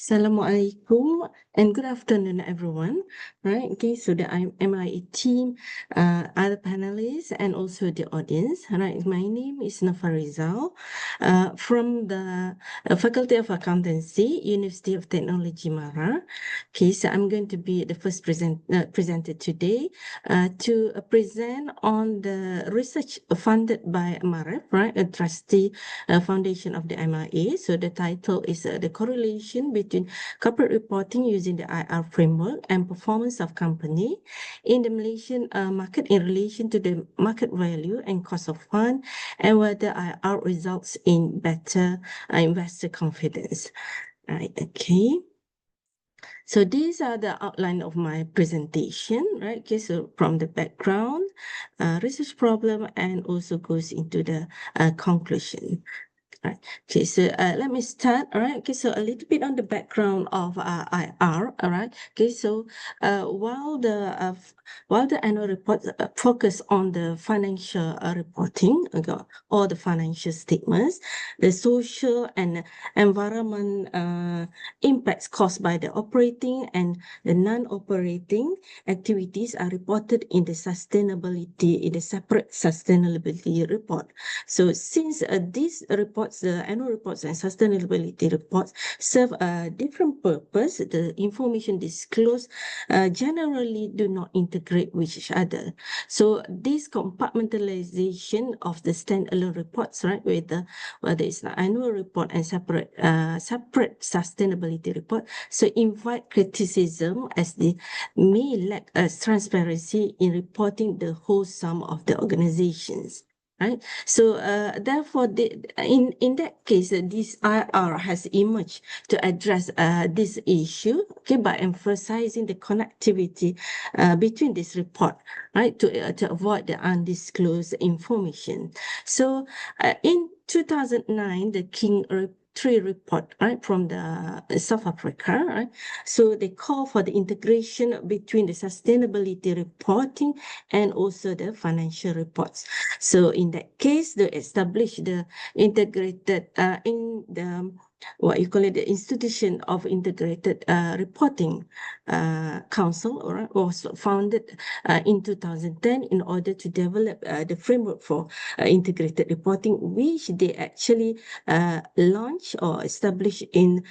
Assalamualaikum and good afternoon, everyone. Right, okay, so the MIA team, other panelists, and also the audience. Right, my name is Nor Farizal from the Faculty of Accountancy, Universiti of Technologi MARA. Okay, so I'm going to be the first presenter today to present on the research funded by MARA, right, a trustee foundation of the MIA. So the title is the correlation between corporate reporting using the IR framework and performance of company in the Malaysian market in relation to the market value and cost of fund, and whether IR results in better investor confidence. Right, okay. So these are the outline of my presentation, right? Okay, so from the background, research problem, and also goes into the conclusion. Right. Okay, so let me start. All right. Okay, so a little bit on the background of IR. All right. Okay, so while the annual report focus on the financial reporting, okay, all the financial statements, the social and environment impacts caused by the operating and the non-operating activities are reported in the separate sustainability report. So since these reports, the annual reports and sustainability reports serve a different purpose, the information disclosed generally do not integrate with each other. So this compartmentalization of the standalone reports, right, whether it's an annual report and separate sustainability report, so invite criticism as they may lack transparency in reporting the whole sum of the organizations. Right, so therefore, in that case, this IR has emerged to address this issue, okay, by emphasizing the connectivity between this report, right, to avoid the undisclosed information. So in 2009, the King 3 report, right, from the South Africa, right? So they call for the integration between the sustainability reporting and also the financial reports. So in that case, they establish the integrated in the what you call it, the Institution of Integrated Reporting Council, or was founded in 2010 in order to develop the framework for integrated reporting, which they actually launched or established in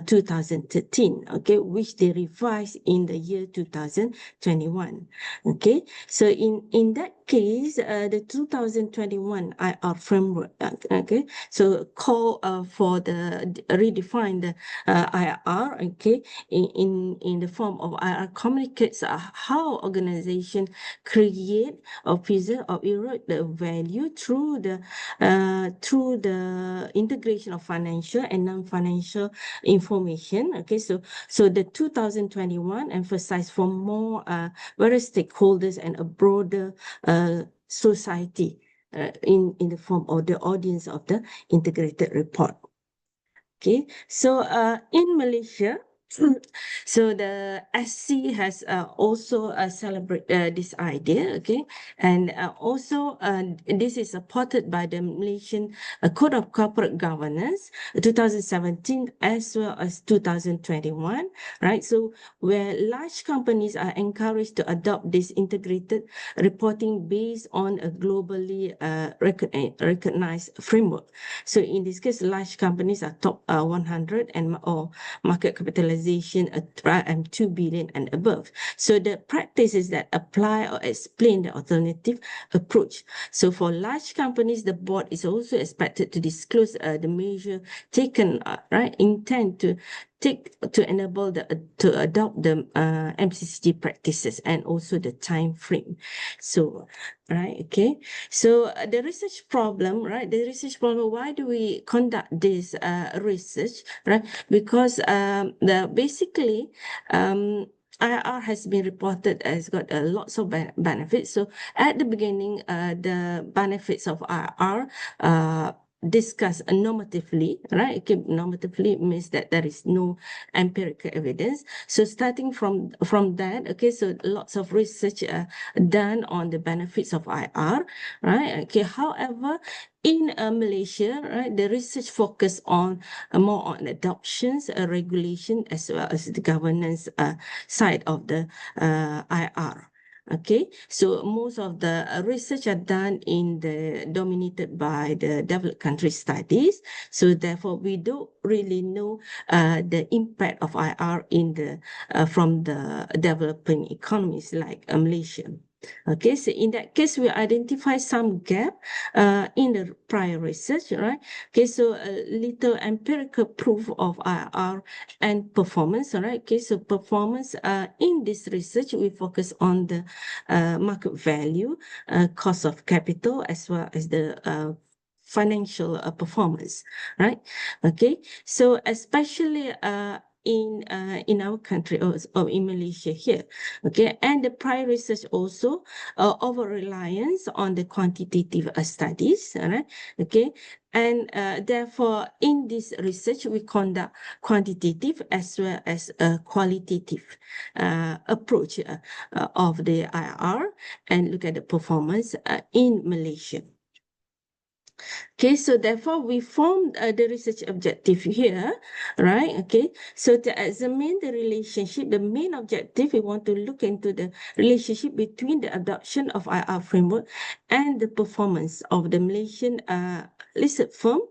2013, okay, which they revised in the year 2021. Okay, so in that case, the 2021 IR framework, okay, so call for the redefine the IR, okay, in the form of IR communicates how organization create or preserve or erode the value through the integration of financial and non-financial information. Okay, so the 2021 emphasized for more various stakeholders and a broader society in the form of the audience of the integrated report. Okay, so in Malaysia, so the SC has also celebrated this idea, okay, and also this is supported by the Malaysian Code of Corporate Governance 2017 as well as 2021, right? So where large companies are encouraged to adopt this integrated reporting based on a globally recognized framework. So in this case, large companies are top 100 or market capitalization 2 billion and above. So the practices that apply or explain the alternative approach. So for large companies, the board is also expected to disclose the measure taken, right, intent to enable to adopt the MCCG practices and also the time frame. So, right, okay. So the research problem, right? The research problem. Why do we conduct this research, right? Because basically IR has been reported as got lots of benefits. So at the beginning, the benefits of IR discussed normatively, right? Okay, normatively means that there is no empirical evidence. So starting from that, okay, so lots of research done on the benefits of IR, right? Okay, however, in Malaysia, right, the research focus on more on adoptions, regulation, as well as the governance side of the IR. Okay, so most of the research are done in the dominated by the developed country studies. So therefore, we don't really know the impact of IR in the from the developing economies like Malaysia. Okay, so in that case, we identify some gap in the prior research, right? Okay, so a little empirical proof of IR and performance, all right? Okay, so performance in this research, we focus on the market value, cost of capital, as well as the financial performance, right? Okay, so especially in our country or in Malaysia here, okay, and the prior research also over reliance on the quantitative studies, all right, okay, and therefore in this research we conduct quantitative as well as a qualitative approach of the IR and look at the performance in Malaysia. Okay, so therefore we formed the research objective here, right? Okay, so to examine the relationship, the main objective, we want to look into the relationship between the adoption of IR framework and the performance of the Malaysian listed firm,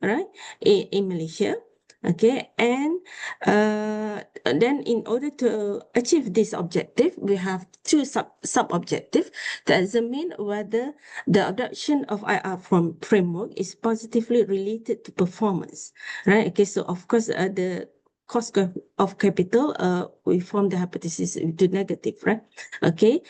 right, in Malaysia. Okay, and then in order to achieve this objective, we have two sub-objectives to examine whether the adoption of IR framework is positively related to performance, right? Okay, so of course, the cost of capital, we form the hypothesis to negative, right? Okay,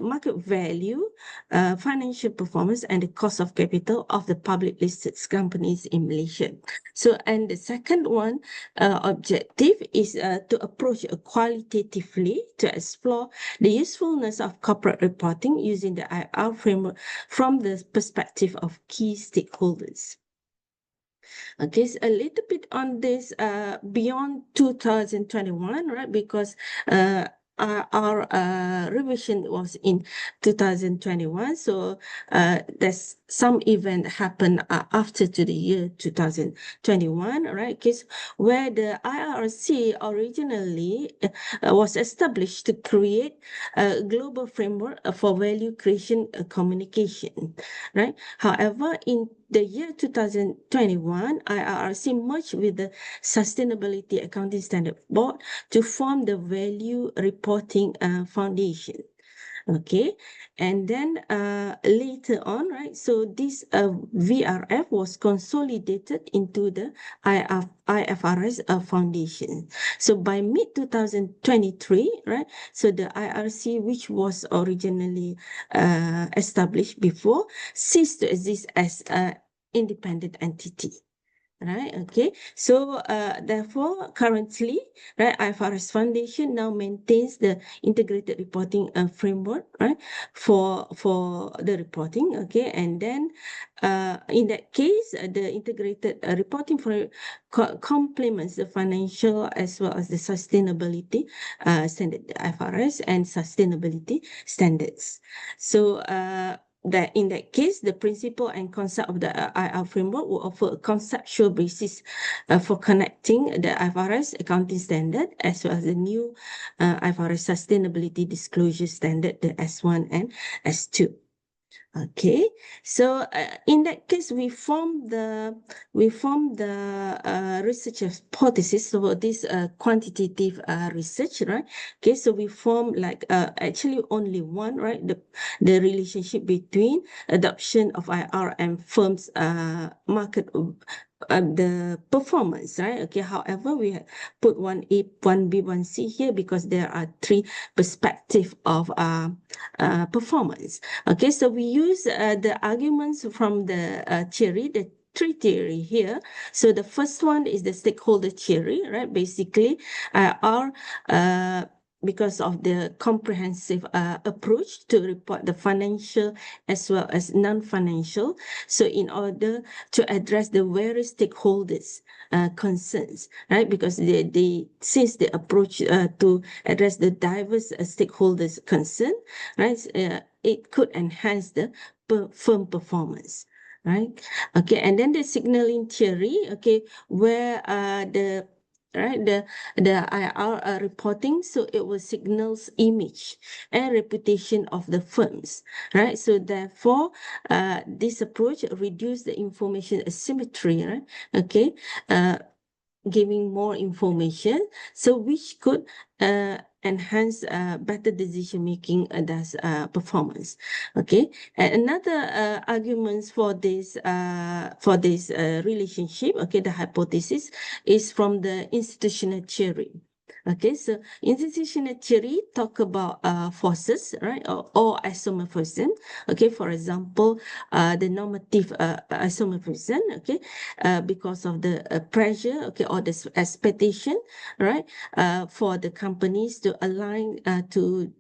market value, financial performance, and the cost of capital of the public listed companies in Malaysia. So, and the second one objective is to approach qualitatively to explore the usefulness of corporate reporting using the IR framework from the perspective of key stakeholders. Okay, so a little bit on this beyond 2021, right? Because our revision was in 2021, so there's some event happened after to the year 2021, right? Case where the IRC originally was established to create a global framework for value creation communication, right? However, in the year 2021, IRC merged with the Sustainability Accounting Standard Board to form the Value Reporting Foundation. Okay, and then later on, right, so this VRF was consolidated into the IFRS foundation. So by mid 2023, right, so the IRC, which was originally established before, ceased to exist as an independent entity. Right, okay. So therefore, currently, right, IFRS Foundation now maintains the integrated reporting framework, right, for the reporting, okay. And then in that case, the integrated reporting framework complements the financial as well as the sustainability standard, the IFRS and sustainability standards. So that in that case, the principle and concept of the IR framework will offer a conceptual basis for connecting the IFRS accounting standard as well as the new IFRS sustainability disclosure standard, the S1 and S2. Okay, so in that case, we form the research hypothesis for this quantitative research, right? Okay, so we form like actually only one, right? The relationship between adoption of IR and firms market the performance, right? Okay, however, we put 1A, 1B, 1C here because there are three perspectives of performance. Okay, so we use the arguments from the theory, the three theory here. So the first one is the stakeholder theory, right? Basically, our because of the comprehensive approach to report the financial as well as non-financial. So in order to address the various stakeholders' concerns, right? Because since the approach to address the diverse stakeholders' concern, right? It could enhance the firm performance. Right. Okay. And then the signaling theory. Okay. Where the IR reporting, so it will signals image and reputation of the firms, right? So therefore, this approach reduce the information asymmetry, right? Okay, giving more information, so which could enhance better decision making and thus performance. Okay, and another arguments for this relationship. Okay, the hypothesis is from the institutional theory. Okay, so institutional theory talk about forces, right, or isomorphism. Okay, for example, the normative isomorphism. Okay, because of the pressure, okay, or the expectation, right, for the companies to align to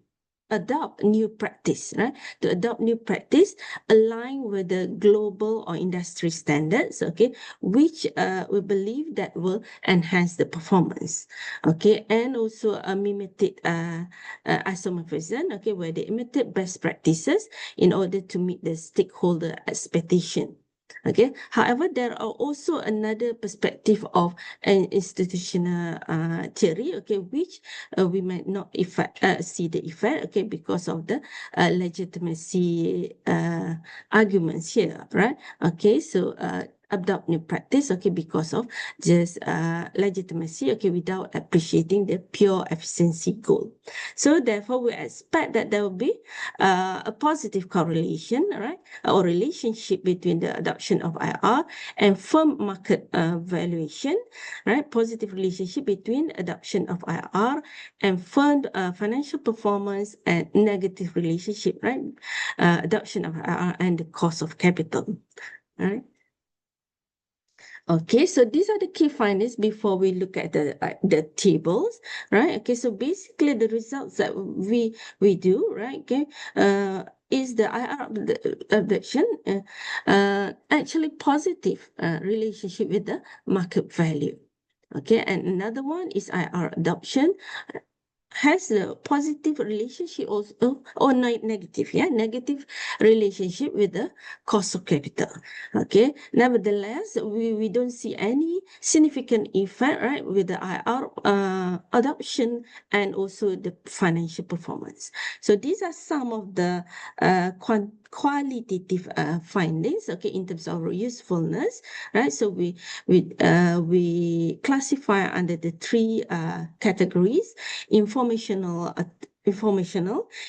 adopt new practice, right? To adopt new practice, align with the global or industry standards, okay, which we believe that will enhance the performance, okay, and also a mimetic isomorphism, okay, where they imitate best practices in order to meet the stakeholder expectation. Okay. However, there are also another perspective of an institutional theory, okay, which we might not see the effect, okay, because of the legitimacy arguments here, right? Okay, so adopt new practice, okay, because of just legitimacy, okay, without appreciating the pure efficiency goal. So therefore, we expect that there will be a positive correlation, right, or relationship between the adoption of IR and firm market valuation, right? Positive relationship between adoption of IR and firm financial performance, and negative relationship, right? Adoption of IR and the cost of capital, right? Okay, so these are the key findings before we look at the tables, right? Okay, so basically the results that we do, right? Okay, is the IR adoption actually positive relationship with the market value. Okay, and another one is IR adoption has a positive relationship also, or negative, yeah, negative relationship with the cost of capital. Okay, nevertheless, we don't see any significant effect, right, with the IR adoption and also the financial performance. So these are some of the qualitative findings, okay, in terms of usefulness, right? So we classify under the three categories: informational,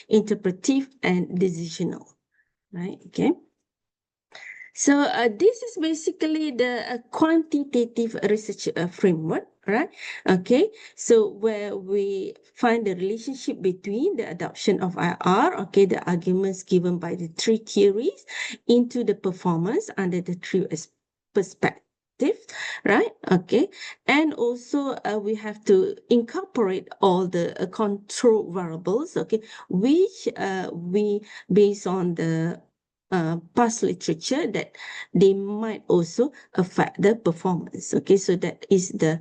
interpretive, and decisional, right? Okay. So this is basically the quantitative research framework, right? Okay, so where we find the relationship between the adoption of IR, okay, the arguments given by the three theories, into the performance under the three perspectives, right? Okay, and also we have to incorporate all the control variables, okay, which we based on the past literature that they might also affect the performance. Okay, so that is the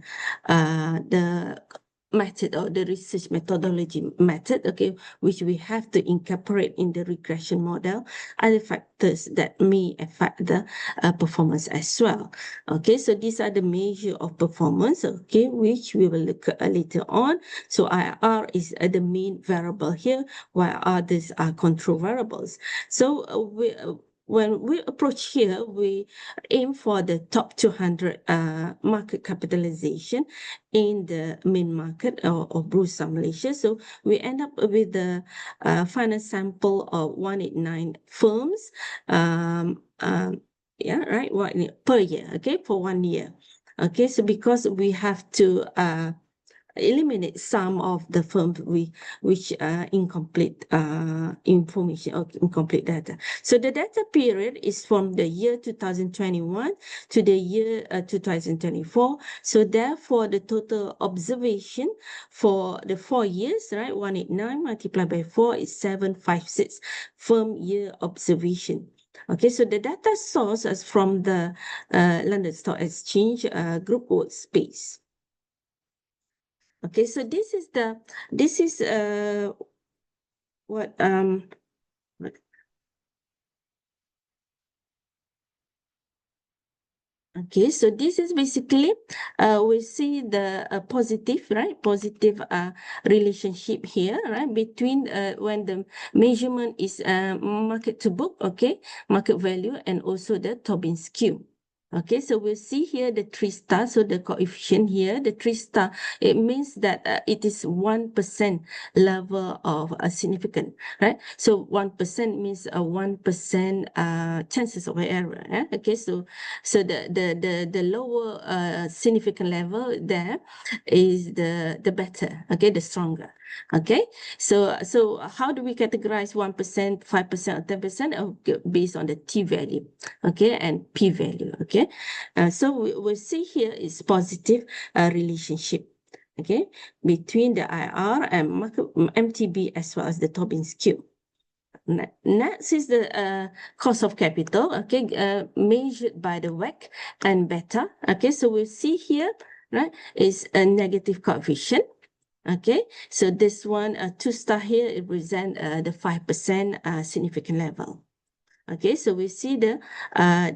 method or the research methodology method, okay, which we have to incorporate in the regression model, other factors that may affect the performance as well. Okay, so these are the measure of performance, okay, which we will look at later on. So IR is the main variable here, while others are control variables. So when we approach here, we aim for the top 200 market capitalization in the main market of Bursa Malaysia. So we end up with the final sample of 189 firms, yeah, right, per year, okay, for 1 year. Okay, so because we have to eliminate some of the firms which incomplete information or incomplete data. So the data period is from the year 2021 to the year 2024. So therefore, the total observation for the 4 years, right, 189 multiplied by 4 is 756 firm year observation. Okay, so the data source is from the London Stock Exchange group workspace. Okay, so this is what okay, so this is basically we see the positive, right? Positive relationship here, right? Between when the measurement is market to book, okay, market value, and also the Tobin skew. Okay, so we'll see here the 3 star. So the coefficient here, the 3 star, it means that it is 1% level of significant, right? So 1% means a 1% chances of error. Okay, so the lower significant level there is the better. Okay, the stronger. Okay, so how do we categorize 1%, 5%, or 10%? Based on the T value, okay, and P value. Okay, so we see here is positive relationship, okay, between the IR and market, MTB as well as the Tobin skew. Next is the cost of capital, okay, measured by the WACC and beta. Okay, so we see here, right, is a negative coefficient. Okay, so this one, 2 star here, it represent the 5% significant level. Okay, so we see the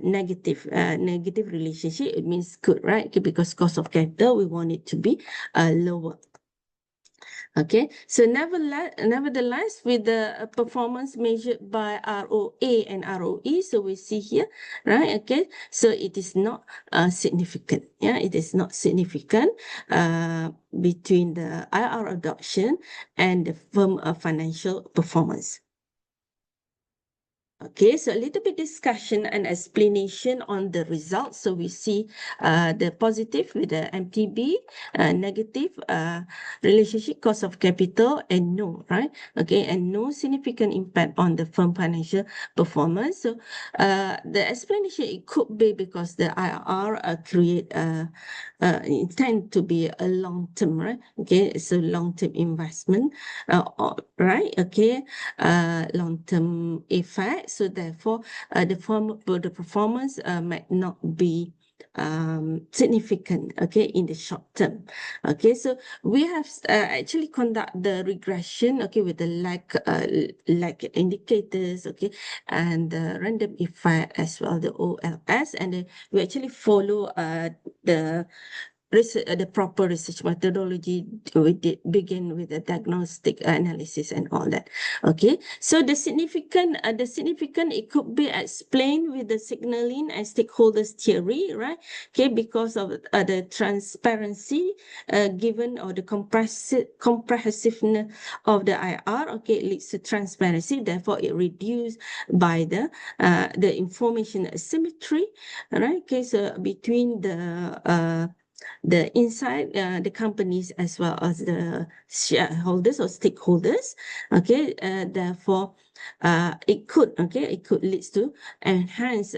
negative relationship. It means good, right? Okay, because cost of capital, we want it to be lower. Okay, so nevertheless, with the performance measured by ROA and ROE, so we see here, right? Okay, so it is not significant. Yeah, it is not significant between the IR adoption and the firm financial performance. Okay, so a little bit discussion and explanation on the results. So we see the positive with the MTB, negative relationship cost of capital, and no, right? Okay, and no significant impact on the firm financial performance. So the explanation, it could be because the IRR create intend to be a long term, right? Okay, so long term investment, right? Okay, long term effect. So therefore, the performance might not be significant, okay, in the short term. Okay, so we have actually conduct the regression, okay, with the like indicators, okay, and the random effect as well, the OLS, and then we actually follow the the proper research methodology. We did begin with the diagnostic analysis and all that. Okay, so the significant, it could be explained with the signaling and stakeholders theory, right? Okay, because of the transparency given, or the comprehensiveness of the IR. Okay, it leads to transparency. Therefore, it reduced by the information asymmetry, right? Okay, so between the inside the companies as well as the shareholders or stakeholders. Okay, therefore it could lead to enhance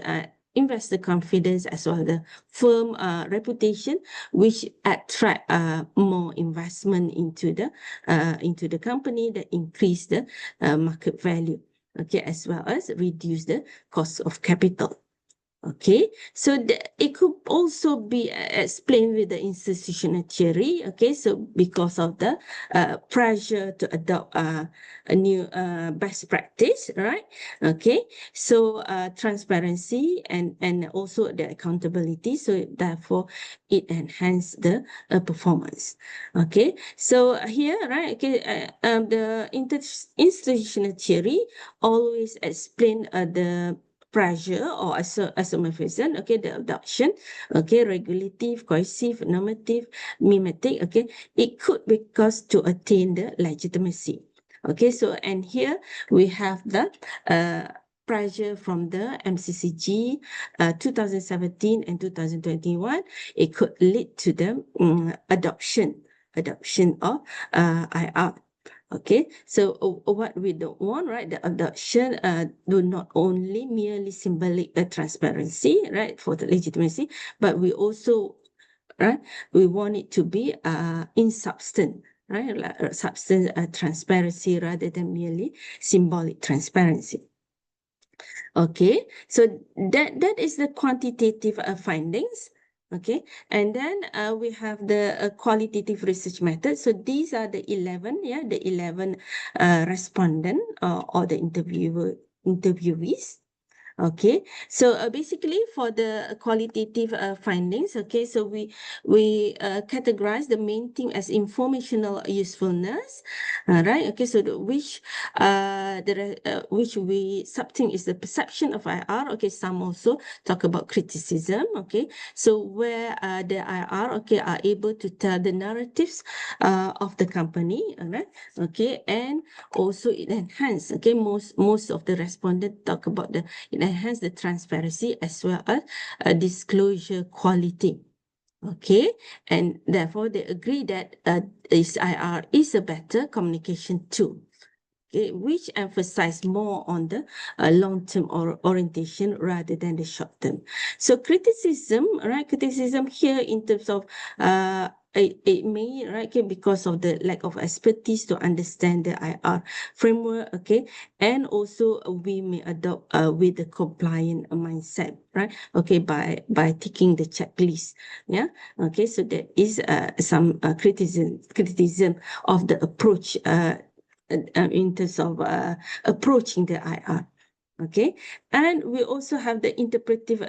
investor confidence as well as the firm reputation, which attract more investment into the company, that increase the market value, okay, as well as reduce the cost of capital. Okay, so it could also be explained with the institutional theory. Okay, so because of the pressure to adopt a new best practice, right? Okay, so transparency and also the accountability. So therefore, it enhanced the performance. Okay, so here, right? Okay, the institutional theory always explain the pressure or assumption, okay, the abduction, okay, regulative, coercive, normative, mimetic, okay, it could be caused to attain the legitimacy. Okay, so and here we have the pressure from the MCCG 2017 and 2021. It could lead to the adoption adoption of IR. Okay, so what we don't want, right? The adoption do not only merely symbolic transparency, right, for the legitimacy, but we also, right, we want it to be in substance, right, like substance transparency rather than merely symbolic transparency. Okay, so that is the quantitative findings. Okay, and then we have the qualitative research method. So these are the 11, yeah, the 11 respondent or the interviewees. Okay, so basically for the qualitative findings, okay, so we categorize the main theme as informational usefulness, right? Okay, so which we subtheme is the perception of IR. Okay, some also talk about criticism. Okay, so where the IR, okay, are able to tell the narratives of the company, all right? Okay, and also it enhance. Okay, most of the respondents talk about it enhance the transparency as well as disclosure quality. Okay, and therefore they agree that this IR is a better communication tool. Okay, which emphasize more on the long-term orientation rather than the short-term. So criticism, right? Criticism here in terms of it may, right, okay, because of the lack of expertise to understand the IR framework, okay, and also we may adopt with the compliant mindset, right, okay, by taking the checklist, yeah, okay, so there is some criticism of the approach in terms of approaching the IR. Okay, and we also have the interpretive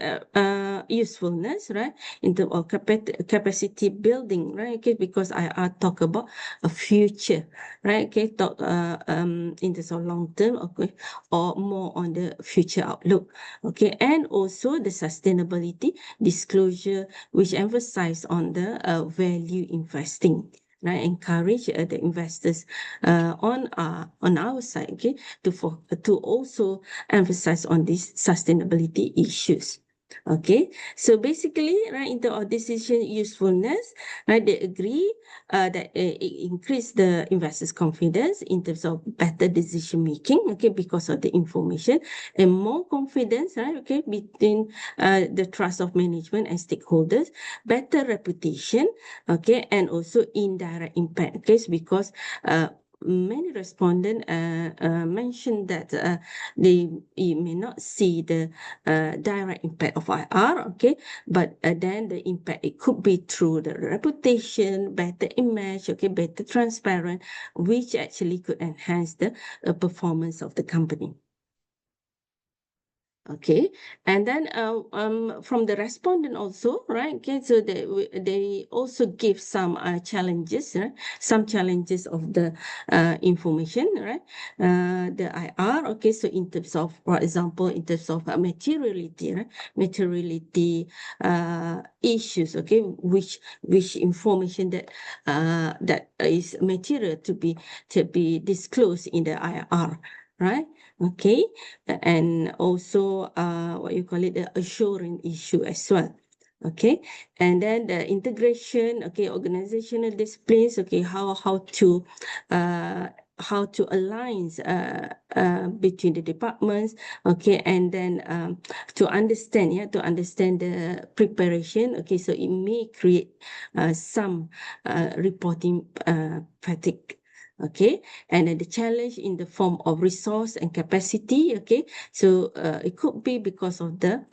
usefulness, right, in terms of capacity building, right, okay, because IR talk about a future, right, okay, talk in terms of long term, okay, or more on the future outlook, okay, and also the sustainability disclosure, which emphasize on the value investing, right, encourage the investors on our side, okay, to also emphasize on these sustainability issues. Okay, so basically, right, in terms of decision usefulness, right, they agree that it increase the investors' confidence in terms of better decision making, okay, because of the information and more confidence, right, okay, between the trust of management and stakeholders, better reputation, okay, and also indirect impact, okay, because many respondents mentioned that they may not see the direct impact of IR, okay, but then the impact, it could be through the reputation, better image, okay, better transparent, which actually could enhance the performance of the company. Okay, and then from the respondent also, right? Okay, so they also give some challenges, right? Some challenges of the information, right? The IR, okay, so in terms of, for example, in terms of materiality, right? Materiality issues, okay, which information that is material to be disclosed in the IR, right? Okay, and also what you call it, the assurance issue as well. Okay, and then the integration, okay, organizational disciplines, okay, uh, how to align between the departments, okay, and then to understand, yeah, to understand the preparation, okay, so it may create some reporting fatigue. Okay, and then the challenge in the form of resource and capacity, okay, so it could be because of the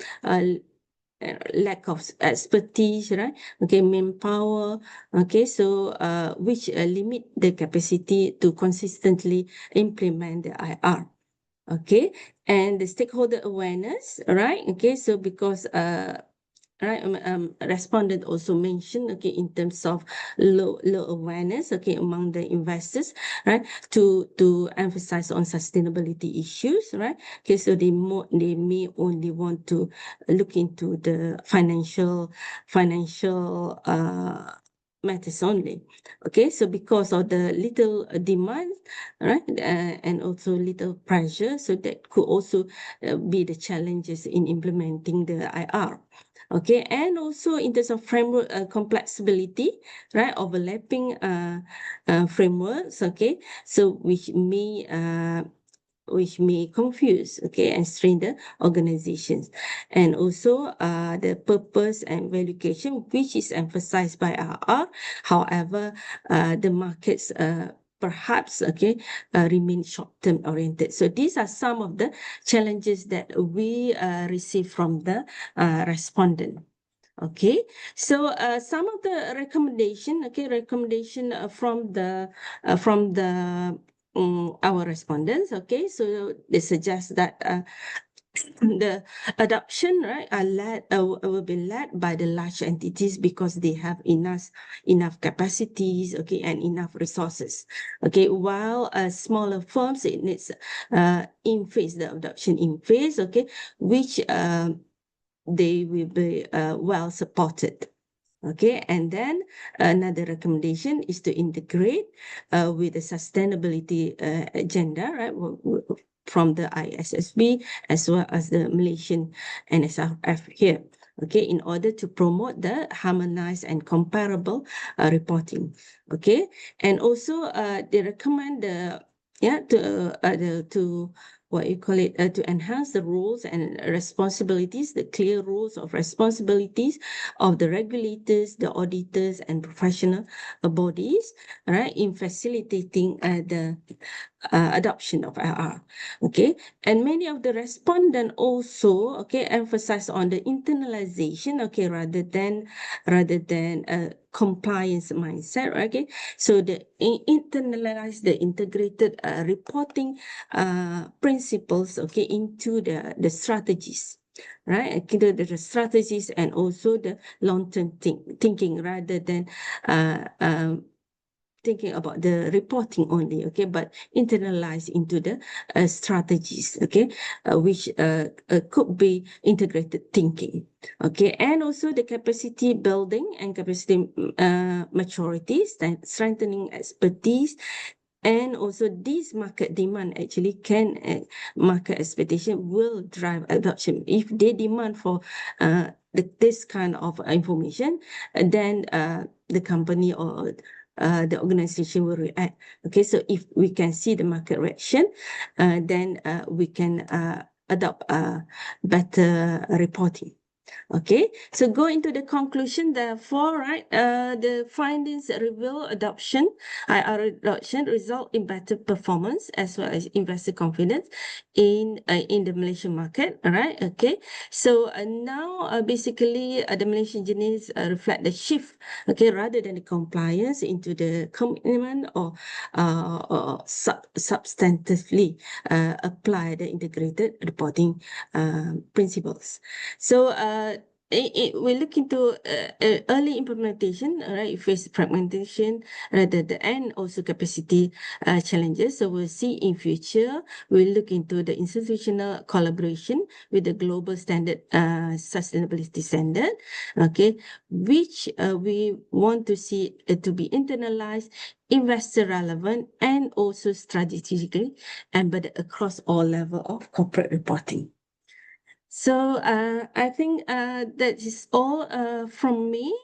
lack of expertise, right, okay, manpower, okay, so which limit the capacity to consistently implement the IR. Okay, and the stakeholder awareness, right, okay, so because right, respondent also mentioned, okay, in terms of low awareness, okay, among the investors, right, to emphasize on sustainability issues, right, okay, so they may only want to look into the financial matters only. Okay, so because of the little demand, right, and also little pressure, so that could also be the challenges in implementing the IR. Okay, and also in terms of framework complexity, right, overlapping frameworks, okay, so which may confuse, okay, and strain the organizations. And also the purpose and valuation, which is emphasized by RR. However, the markets perhaps, okay, remain short-term oriented. So these are some of the challenges that we receive from the respondent. Okay, so some of the recommendation from the our respondents. Okay, so they suggest that the adoption, right, will be led by the large entities because they have enough capacities, okay, and enough resources. Okay, while smaller firms, it needs in phase the adoption in phase, okay, which they will be well supported. Okay, and then another recommendation is to integrate with the sustainability agenda, right, from the ISSB as well as the Malaysian NSRF here. Okay, in order to promote the harmonized and comparable reporting. Okay, and also they recommend to what you call it, to enhance the roles and responsibilities, the clear roles of responsibilities of the regulators, the auditors, and professional bodies, right, in facilitating the adoption of IR. Okay, and many of the respondents also, okay, emphasize on the internalization, okay, rather than compliance mindset. Okay, so the internalize the integrated reporting principles, okay, into the strategies, right, into the strategies and also the long-term thinking rather than thinking about the reporting only, okay, but internalize into the strategies, okay, which could be integrated thinking, okay, and also the capacity building and capacity maturity, strengthening expertise. And also this market demand actually can, market expectation will drive adoption. If they demand for this kind of information, then the company or the organization will react. Okay, so if we can see the market reaction, then we can adopt better reporting. Okay, so go into the conclusion. Therefore, right, the findings reveal IR adoption result in better performance as well as investor confidence in the Malaysian market. All right, okay. So now basically the Malaysian engineers reflect the shift, okay, rather than the compliance into the commitment or substantively apply the integrated reporting principles. So we look into early implementation, right? Face fragmentation, and also capacity challenges. So we'll see in future, we'll look into the institutional collaboration with the global standard sustainability standard, okay, which we want to see to be internalized, investor relevant, and also strategically embedded across all level of corporate reporting. So I think that is all from me.